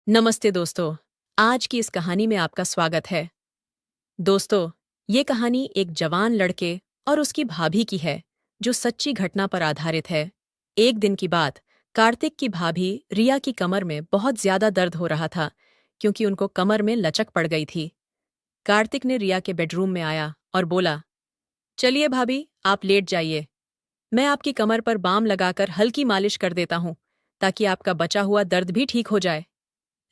नमस्ते दोस्तों। आज की इस कहानी में आपका स्वागत है। दोस्तों, ये कहानी एक जवान लड़के और उसकी भाभी की है जो सच्ची घटना पर आधारित है। एक दिन की बात, कार्तिक की भाभी रिया की कमर में बहुत ज्यादा दर्द हो रहा था क्योंकि उनको कमर में लचक पड़ गई थी। कार्तिक ने रिया के बेडरूम में आया और बोला, चलिए भाभी, आप लेट जाइए। मैं आपकी कमर पर बाम लगाकर हल्की मालिश कर देता हूँ ताकि आपका बचा हुआ दर्द भी ठीक हो जाए।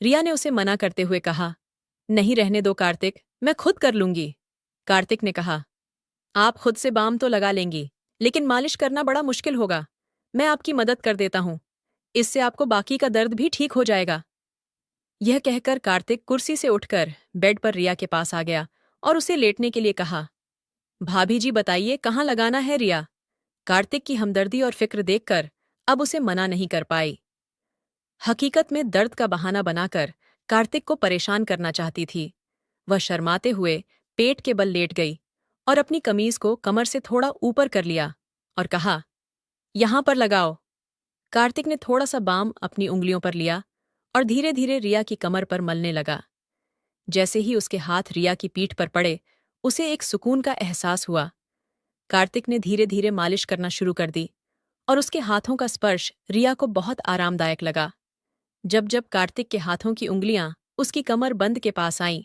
रिया ने उसे मना करते हुए कहा, नहीं रहने दो कार्तिक, मैं खुद कर लूंगी। कार्तिक ने कहा, आप खुद से बाम तो लगा लेंगी, लेकिन मालिश करना बड़ा मुश्किल होगा। मैं आपकी मदद कर देता हूँ, इससे आपको बाकी का दर्द भी ठीक हो जाएगा। यह कहकर कार्तिक कुर्सी से उठकर बेड पर रिया के पास आ गया और उसे लेटने के लिए कहा। भाभी जी बताइए कहाँ लगाना है रिया। कार्तिक की हमदर्दी और फिक्र देखकर अब उसे मना नहीं कर पाई। हकीकत में दर्द का बहाना बनाकर कार्तिक को परेशान करना चाहती थी। वह शर्माते हुए पेट के बल लेट गई और अपनी कमीज को कमर से थोड़ा ऊपर कर लिया और कहा, यहां पर लगाओ। कार्तिक ने थोड़ा सा बाम अपनी उंगलियों पर लिया और धीरे धीरे रिया की कमर पर मलने लगा। जैसे ही उसके हाथ रिया की पीठ पर पड़े, उसे एक सुकून का एहसास हुआ। कार्तिक ने धीरे धीरे मालिश करना शुरू कर दी और उसके हाथों का स्पर्श रिया को बहुत आरामदायक लगा। जब जब कार्तिक के हाथों की उंगलियां उसकी कमर बंद के पास आईं,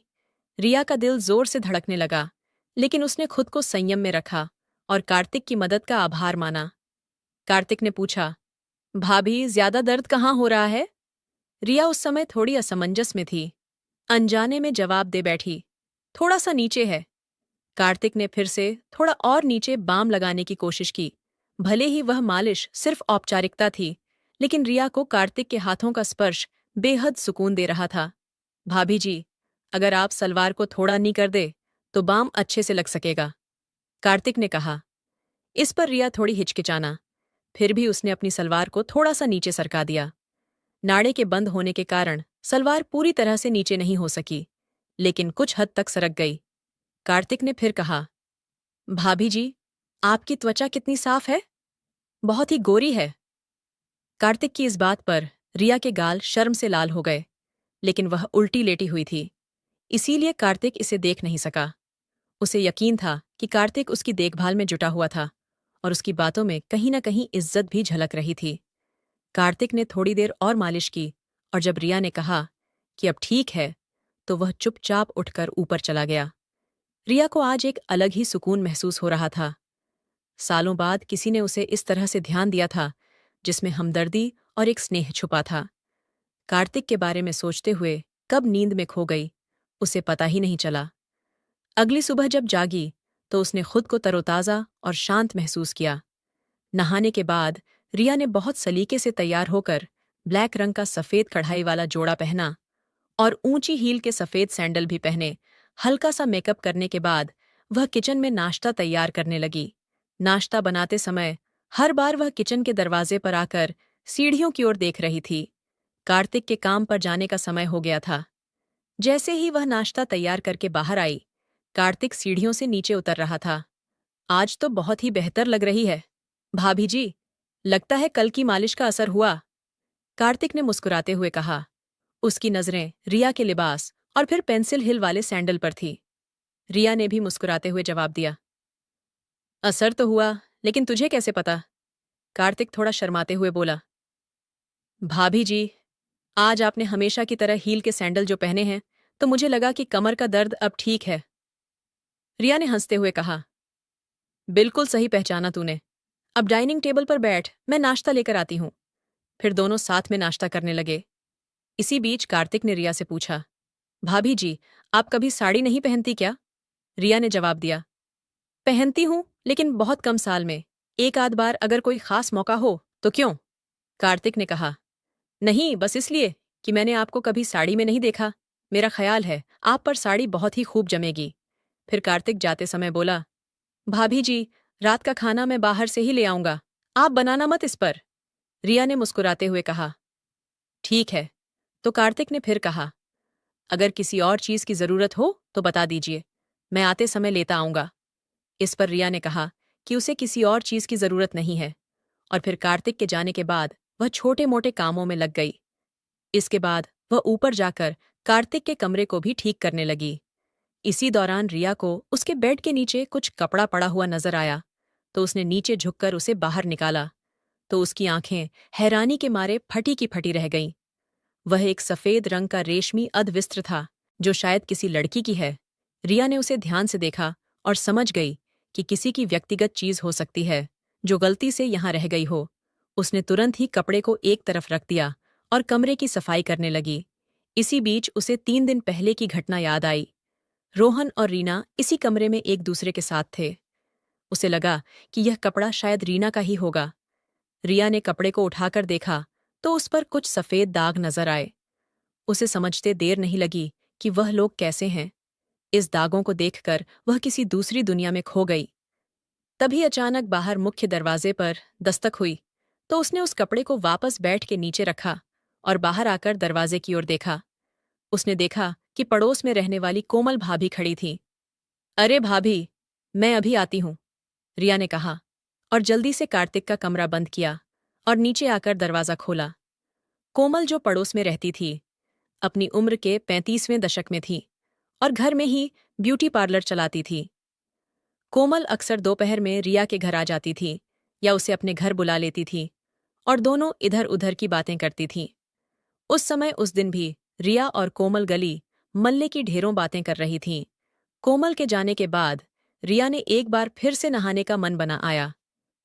रिया का दिल जोर से धड़कने लगा, लेकिन उसने खुद को संयम में रखा और कार्तिक की मदद का आभार माना। कार्तिक ने पूछा, भाभी ज्यादा दर्द कहाँ हो रहा है? रिया उस समय थोड़ी असमंजस में थी। अनजाने में जवाब दे बैठी, थोड़ा सा नीचे है। कार्तिक ने फिर से थोड़ा और नीचे बाम लगाने की कोशिश की। भले ही वह मालिश सिर्फ औपचारिकता थी, लेकिन रिया को कार्तिक के हाथों का स्पर्श बेहद सुकून दे रहा था। भाभी जी, अगर आप सलवार को थोड़ा नी कर दे तो बाम अच्छे से लग सकेगा, कार्तिक ने कहा। इस पर रिया थोड़ी हिचकिचाना, फिर भी उसने अपनी सलवार को थोड़ा सा नीचे सरका दिया। नाड़े के बंद होने के कारण सलवार पूरी तरह से नीचे नहीं हो सकी, लेकिन कुछ हद तक सरक गई। कार्तिक ने फिर कहा, भाभी जी, आपकी त्वचा कितनी साफ है, बहुत ही गोरी है। कार्तिक की इस बात पर रिया के गाल शर्म से लाल हो गए, लेकिन वह उल्टी लेटी हुई थी, इसीलिए कार्तिक इसे देख नहीं सका। उसे यकीन था कि कार्तिक उसकी देखभाल में जुटा हुआ था और उसकी बातों में कहीं न कहीं इज्जत भी झलक रही थी। कार्तिक ने थोड़ी देर और मालिश की और जब रिया ने कहा कि अब ठीक है, तो वह चुपचाप उठकर ऊपर चला गया। रिया को आज एक अलग ही सुकून महसूस हो रहा था। सालों बाद किसी ने उसे इस तरह से ध्यान दिया था, जिसमें हमदर्दी और एक स्नेह छुपा था। कार्तिक के बारे में सोचते हुए कब नींद में खो गई, उसे पता ही नहीं चला। अगली सुबह जब जागी तो उसने खुद को तरोताजा और शांत महसूस किया। नहाने के बाद रिया ने बहुत सलीके से तैयार होकर ब्लैक रंग का सफेद कढ़ाई वाला जोड़ा पहना और ऊंची हील के सफेद सैंडल भी पहने। हल्का सा मेकअप करने के बाद वह किचन में नाश्ता तैयार करने लगी। नाश्ता बनाते समय हर बार वह किचन के दरवाजे पर आकर सीढ़ियों की ओर देख रही थी। कार्तिक के काम पर जाने का समय हो गया था। जैसे ही वह नाश्ता तैयार करके बाहर आई, कार्तिक सीढ़ियों से नीचे उतर रहा था। आज तो बहुत ही बेहतर लग रही है, भाभी जी, लगता है कल की मालिश का असर हुआ, कार्तिक ने मुस्कुराते हुए कहा। उसकी नजरें रिया के लिबास और फिर पेंसिल हिल वाले सैंडल पर थी। रिया ने भी मुस्कुराते हुए जवाब दिया, असर तो हुआ, लेकिन तुझे कैसे पता? कार्तिक थोड़ा शर्माते हुए बोला, भाभी जी, आज आपने हमेशा की तरह हील के सैंडल जो पहने हैं, तो मुझे लगा कि कमर का दर्द अब ठीक है। रिया ने हंसते हुए कहा, बिल्कुल सही पहचाना तूने। अब डाइनिंग टेबल पर बैठ, मैं नाश्ता लेकर आती हूँ। फिर दोनों साथ में नाश्ता करने लगे। इसी बीच कार्तिक ने रिया से पूछा, भाभी जी, आप कभी साड़ी नहीं पहनती क्या? रिया ने जवाब दिया, पहनती हूँ, लेकिन बहुत कम साल में, एक आध बार अगर कोई खास मौका हो तो। क्यों? कार्तिक ने कहा, नहीं, बस इसलिए कि मैंने आपको कभी साड़ी में नहीं देखा। मेरा ख्याल है आप पर साड़ी बहुत ही खूब जमेगी। फिर कार्तिक जाते समय बोला, भाभी जी, रात का खाना मैं बाहर से ही ले आऊंगा, आप बनाना मत इस पर। रिया ने मुस्कुराते हुए कहा, ठीक है। तो कार्तिक ने फिर कहा, अगर किसी और चीज की जरूरत हो तो बता दीजिए, मैं आते समय लेता आऊंगा। इस पर रिया ने कहा कि उसे किसी और चीज की जरूरत नहीं है, और फिर कार्तिक के जाने के बाद वह छोटे मोटे कामों में लग गई। इसके बाद वह ऊपर जाकर कार्तिक के कमरे को भी ठीक करने लगी। इसी दौरान रिया को उसके बेड के नीचे कुछ कपड़ा पड़ा हुआ नजर आया, तो उसने नीचे झुककर उसे बाहर निकाला, तो उसकी आंखें हैरानी के मारे फटी की फटी रह गईं। वह एक सफेद रंग का रेशमी अधविस्त्र था, जो शायद किसी लड़की की है। रिया ने उसे ध्यान से देखा और समझ गई कि किसी की व्यक्तिगत चीज हो सकती है, जो गलती से यहां रह गई हो। उसने तुरंत ही कपड़े को एक तरफ रख दिया और कमरे की सफाई करने लगी। इसी बीच उसे 3 दिन पहले की घटना याद आई। रोहन और रीना इसी कमरे में एक दूसरे के साथ थे। उसे लगा कि यह कपड़ा शायद रीना का ही होगा। रिया ने कपड़े को उठाकर देखा तो उस पर कुछ सफेद दाग नजर आए। उसे समझते देर नहीं लगी कि वह लोग कैसे हैं। इस दागों को देखकर वह किसी दूसरी दुनिया में खो गई। तभी अचानक बाहर मुख्य दरवाजे पर दस्तक हुई, तो उसने उस कपड़े को वापस बेड के नीचे रखा और बाहर आकर दरवाजे की ओर देखा। उसने देखा कि पड़ोस में रहने वाली कोमल भाभी खड़ी थी। अरे भाभी, मैं अभी आती हूँ, रिया ने कहा और जल्दी से कार्तिक का कमरा बंद किया और नीचे आकर दरवाजा खोला। कोमल, जो पड़ोस में रहती थी, अपनी उम्र के 35वें दशक में थी और घर में ही ब्यूटी पार्लर चलाती थी। कोमल अक्सर दोपहर में रिया के घर आ जाती थी या उसे अपने घर बुला लेती थी और दोनों इधर उधर की बातें करती थीं। उस समय उस दिन भी रिया और कोमल गली मल्ले की ढेरों बातें कर रही थीं। कोमल के जाने के बाद रिया ने एक बार फिर से नहाने का मन बना आया।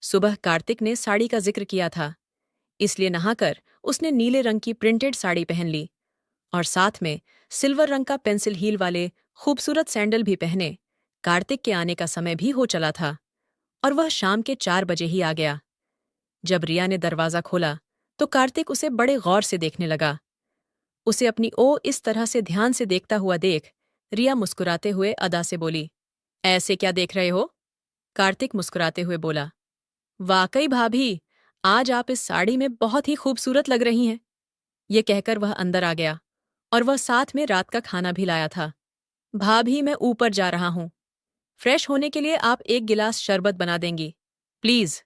सुबह कार्तिक ने साड़ी का जिक्र किया था, इसलिए नहाकर उसने नीले रंग की प्रिंटेड साड़ी पहन ली और साथ में सिल्वर रंग का पेंसिल हील वाले खूबसूरत सैंडल भी पहने। कार्तिक के आने का समय भी हो चला था और वह शाम के 4 बजे ही आ गया। जब रिया ने दरवाजा खोला तो कार्तिक उसे बड़े गौर से देखने लगा। उसे अपनी इस तरह से ध्यान से देखता हुआ देख रिया मुस्कुराते हुए अदा से बोली, ऐसे क्या देख रहे हो? कार्तिक मुस्कुराते हुए बोला, वाकई भाभी, आज आप इस साड़ी में बहुत ही खूबसूरत लग रही हैं। ये कहकर वह अंदर आ गया और वह साथ में रात का खाना भी लाया था। भाभी, मैं ऊपर जा रहा हूँ, फ्रेश होने के लिए आप एक गिलास शरबत बना देंगी, प्लीज?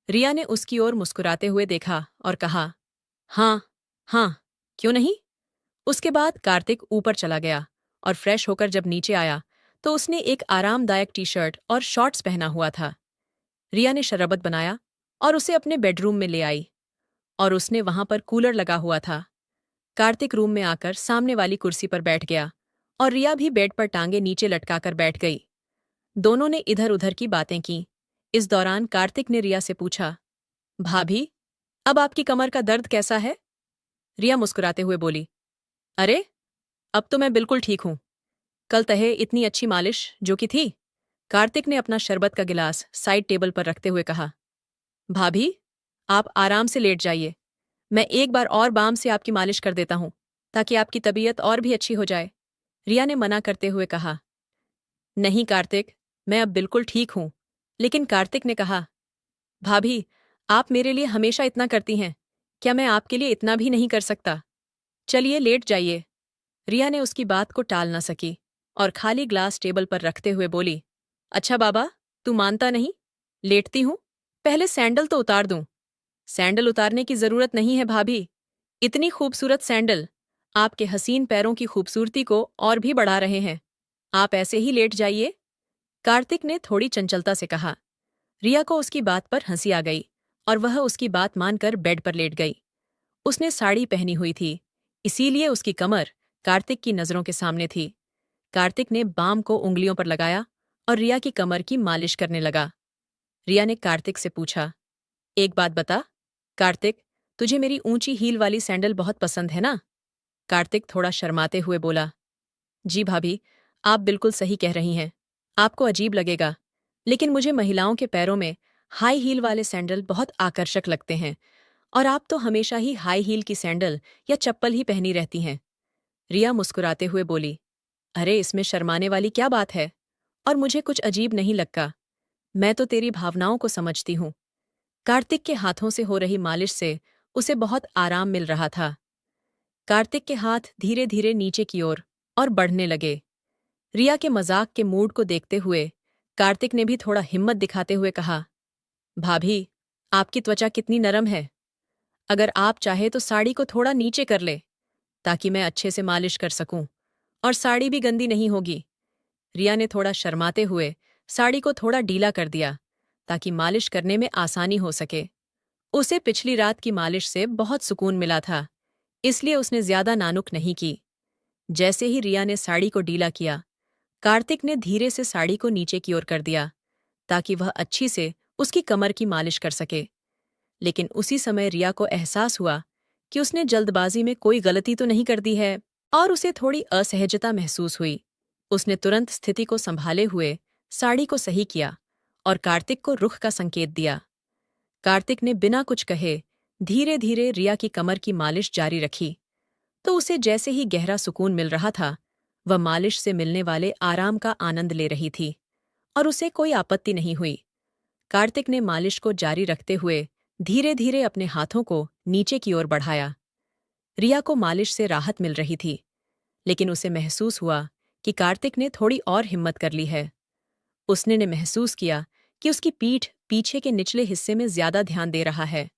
रिया ने उसकी ओर मुस्कुराते हुए देखा और कहा, हाँ हाँ, क्यों नहीं। उसके बाद कार्तिक ऊपर चला गया और फ्रेश होकर जब नीचे आया तो उसने एक आरामदायक टी शर्ट और शॉर्ट्स पहना हुआ था। रिया ने शरबत बनाया और उसे अपने बेडरूम में ले आई और उसने वहां पर कूलर लगा हुआ था। कार्तिक रूम में आकर सामने वाली कुर्सी पर बैठ गया और रिया भी बेड पर टांगे नीचे लटकाकर बैठ गई। दोनों ने इधर उधर की बातें की। इस दौरान कार्तिक ने रिया से पूछा, भाभी, अब आपकी कमर का दर्द कैसा है? रिया मुस्कुराते हुए बोली, अरे, अब तो मैं बिल्कुल ठीक हूं। कल तहे इतनी अच्छी मालिश जो की थी। कार्तिक ने अपना शरबत का गिलास साइड टेबल पर रखते हुए कहा, भाभी, आप आराम से लेट जाइए, मैं एक बार और बाम से आपकी मालिश कर देता हूं, ताकि आपकी तबीयत और भी अच्छी हो जाए। रिया ने मना करते हुए कहा, नहीं कार्तिक, मैं अब बिल्कुल ठीक हूं। लेकिन कार्तिक ने कहा, भाभी, आप मेरे लिए हमेशा इतना करती हैं, क्या मैं आपके लिए इतना भी नहीं कर सकता? चलिए लेट जाइए। रिया ने उसकी बात को टाल न सकी और खाली ग्लास टेबल पर रखते हुए बोली, अच्छा बाबा, तू मानता नहीं? लेटती हूं, पहले सैंडल तो उतार दूं। सैंडल उतारने की जरूरत नहीं है भाभी, इतनी खूबसूरत सैंडल आपके हसीन पैरों की खूबसूरती को और भी बढ़ा रहे हैं। आप ऐसे ही लेट जाइए, कार्तिक ने थोड़ी चंचलता से कहा। रिया को उसकी बात पर हंसी आ गई और वह उसकी बात मानकर बेड पर लेट गई। उसने साड़ी पहनी हुई थी, इसीलिए उसकी कमर कार्तिक की नजरों के सामने थी। कार्तिक ने बाम को उंगलियों पर लगाया और रिया की कमर की मालिश करने लगा। रिया ने कार्तिक से पूछा, एक बात बता कार्तिक, तुझे मेरी ऊंची हील वाली सैंडल बहुत पसंद है ना? कार्तिक थोड़ा शर्माते हुए बोला, जी भाभी, आप बिल्कुल सही कह रही हैं। आपको अजीब लगेगा, लेकिन मुझे महिलाओं के पैरों में हाई हील वाले सैंडल बहुत आकर्षक लगते हैं और आप तो हमेशा ही हाई हील की सैंडल या चप्पल ही पहनी रहती हैं। रिया मुस्कुराते हुए बोली, अरे, इसमें शर्माने वाली क्या बात है? और मुझे कुछ अजीब नहीं लगता, मैं तो तेरी भावनाओं को समझती हूँ। कार्तिक के हाथों से हो रही मालिश से उसे बहुत आराम मिल रहा था। कार्तिक के हाथ धीरे धीरे नीचे की ओर और बढ़ने लगे। रिया के मजाक के मूड को देखते हुए कार्तिक ने भी थोड़ा हिम्मत दिखाते हुए कहा, भाभी, आपकी त्वचा कितनी नरम है। अगर आप चाहे तो साड़ी को थोड़ा नीचे कर ले, ताकि मैं अच्छे से मालिश कर सकूं और साड़ी भी गंदी नहीं होगी। रिया ने थोड़ा शर्माते हुए साड़ी को थोड़ा ढीला कर दिया ताकि मालिश करने में आसानी हो सके। उसे पिछली रात की मालिश से बहुत सुकून मिला था, इसलिए उसने ज्यादा नानुक नहीं की। जैसे ही रिया ने साड़ी को ढीला किया, कार्तिक ने धीरे से साड़ी को नीचे की ओर कर दिया ताकि वह अच्छी से उसकी कमर की मालिश कर सके। लेकिन उसी समय रिया को एहसास हुआ कि उसने जल्दबाजी में कोई गलती तो नहीं कर दी है और उसे थोड़ी असहजता महसूस हुई। उसने तुरंत स्थिति को संभाले हुए साड़ी को सही किया और कार्तिक को रुख का संकेत दिया। कार्तिक ने बिना कुछ कहे धीरे धीरे रिया की कमर की मालिश जारी रखी, तो उसे जैसे ही गहरा सुकून मिल रहा था, वह मालिश से मिलने वाले आराम का आनंद ले रही थी और उसे कोई आपत्ति नहीं हुई। कार्तिक ने मालिश को जारी रखते हुए धीरे धीरे अपने हाथों को नीचे की ओर बढ़ाया। रिया को मालिश से राहत मिल रही थी, लेकिन उसे महसूस हुआ कि कार्तिक ने थोड़ी और हिम्मत कर ली है। उसने ने महसूस किया कि उसकी पीठ पीछे के निचले हिस्से में ज्यादा ध्यान दे रहा है।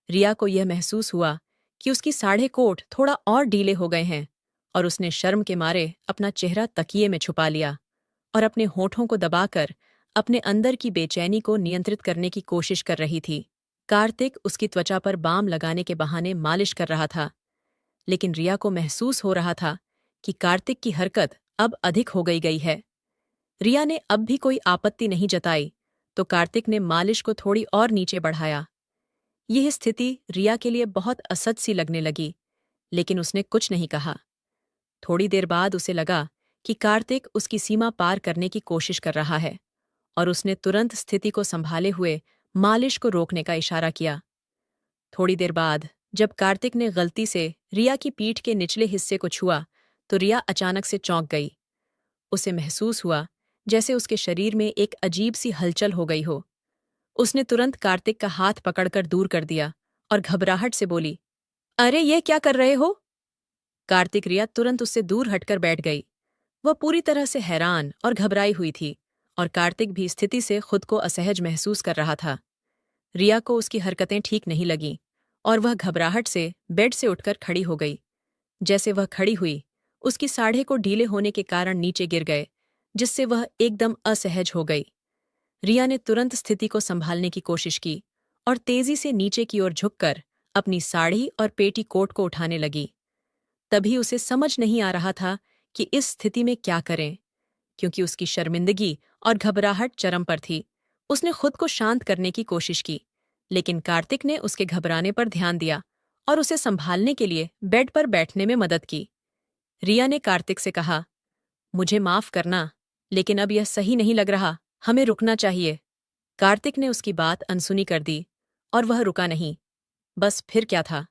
रिया को यह महसूस हुआ कि उसकी साढ़े कोट थोड़ा और ढीले हो गए हैं और उसने शर्म के मारे अपना चेहरा तकिए में छुपा लिया और अपने होठों को दबाकर अपने अंदर की बेचैनी को नियंत्रित करने की कोशिश कर रही थी। कार्तिक उसकी त्वचा पर बाम लगाने के बहाने मालिश कर रहा था, लेकिन रिया को महसूस हो रहा था कि कार्तिक की हरकत अब अधिक हो गई है। रिया ने अब भी कोई आपत्ति नहीं जताई, तो कार्तिक ने मालिश को थोड़ी और नीचे बढ़ाया। यह स्थिति रिया के लिए बहुत असहज सी लगने लगी, लेकिन उसने कुछ नहीं कहा। थोड़ी देर बाद उसे लगा कि कार्तिक उसकी सीमा पार करने की कोशिश कर रहा है और उसने तुरंत स्थिति को संभाले हुए मालिश को रोकने का इशारा किया। थोड़ी देर बाद जब कार्तिक ने गलती से रिया की पीठ के निचले हिस्से को छुआ, तो रिया अचानक से चौंक गई। उसे महसूस हुआ जैसे उसके शरीर में एक अजीब सी हलचल हो गई हो। उसने तुरंत कार्तिक का हाथ पकड़कर दूर कर दिया और घबराहट से बोली, अरे ये क्या कर रहे हो? कार्तिक रिया तुरंत उससे दूर हटकर बैठ गई। वह पूरी तरह से हैरान और घबराई हुई थी और कार्तिक भी स्थिति से खुद को असहज महसूस कर रहा था। रिया को उसकी हरकतें ठीक नहीं लगीं और वह घबराहट से बेड से उठकर खड़ी हो गई। जैसे वह खड़ी हुई, उसकी साढ़े को ढीले होने के कारण नीचे गिर गए, जिससे वह एकदम असहज हो गई। रिया ने तुरंत स्थिति को संभालने की कोशिश की और तेजी से नीचे की ओर झुककर अपनी साड़ी और पेटी कोट को उठाने लगी। तभी उसे समझ नहीं आ रहा था कि इस स्थिति में क्या करें, क्योंकि उसकी शर्मिंदगी और घबराहट चरम पर थी। उसने खुद को शांत करने की कोशिश की, लेकिन कार्तिक ने उसके घबराने पर ध्यान दिया और उसे संभालने के लिए बेड पर बैठने में मदद की। रिया ने कार्तिक से कहा, मुझे माफ करना, लेकिन अब यह सही नहीं लग रहा, हमें रुकना चाहिए। कार्तिक ने उसकी बात अनसुनी कर दी और वह रुका नहीं। बस फिर क्या था?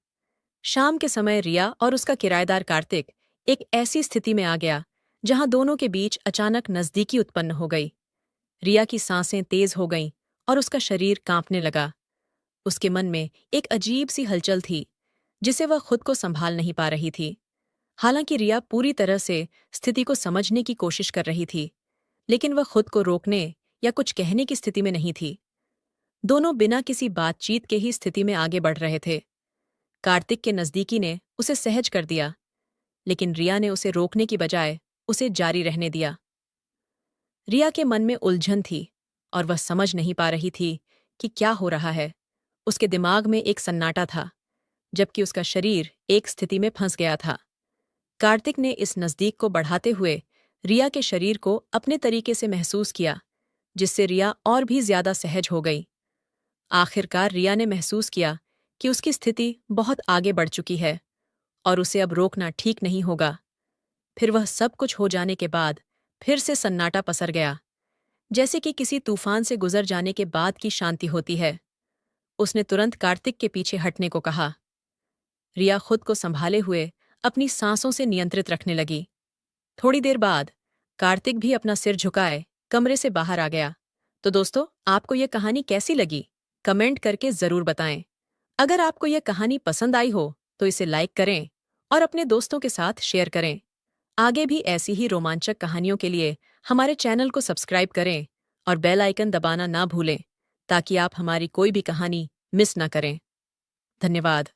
शाम के समय रिया और उसका किराएदार कार्तिक एक ऐसी स्थिति में आ गया जहां दोनों के बीच अचानक नजदीकी उत्पन्न हो गई। रिया की सांसें तेज हो गईं और उसका शरीर कांपने लगा। उसके मन में एक अजीब सी हलचल थी, जिसे वह खुद को संभाल नहीं पा रही थी। हालांकि रिया पूरी तरह से स्थिति को समझने की कोशिश कर रही थी, लेकिन वह खुद को रोकने या कुछ कहने की स्थिति में नहीं थी। दोनों बिना किसी बातचीत के ही स्थिति में आगे बढ़ रहे थे। कार्तिक के नजदीकी ने उसे सहज कर दिया, लेकिन रिया ने उसे रोकने की बजाय उसे जारी रहने दिया। रिया के मन में उलझन थी और वह समझ नहीं पा रही थी कि क्या हो रहा है। उसके दिमाग में एक सन्नाटा था, जबकि उसका शरीर एक स्थिति में फंस गया था। कार्तिक ने इस नज़दीक को बढ़ाते हुए रिया के शरीर को अपने तरीके से महसूस किया, जिससे रिया और भी ज्यादा सहज हो गई। आखिरकार रिया ने महसूस किया कि उसकी स्थिति बहुत आगे बढ़ चुकी है और उसे अब रोकना ठीक नहीं होगा। फिर वह सब कुछ हो जाने के बाद फिर से सन्नाटा पसर गया, जैसे कि किसी तूफान से गुजर जाने के बाद की शांति होती है। उसने तुरंत कार्तिक के पीछे हटने को कहा। रिया खुद को संभाले हुए अपनी सांसों से नियंत्रित रखने लगी। थोड़ी देर बाद कार्तिक भी अपना सिर झुकाए कमरे से बाहर आ गया। तो दोस्तों, आपको यह कहानी कैसी लगी? कमेंट करके जरूर बताएं। अगर आपको यह कहानी पसंद आई हो तो इसे लाइक करें और अपने दोस्तों के साथ शेयर करें। आगे भी ऐसी ही रोमांचक कहानियों के लिए हमारे चैनल को सब्सक्राइब करें और बेल आइकन दबाना ना भूलें, ताकि आप हमारी कोई भी कहानी मिस ना करें। धन्यवाद।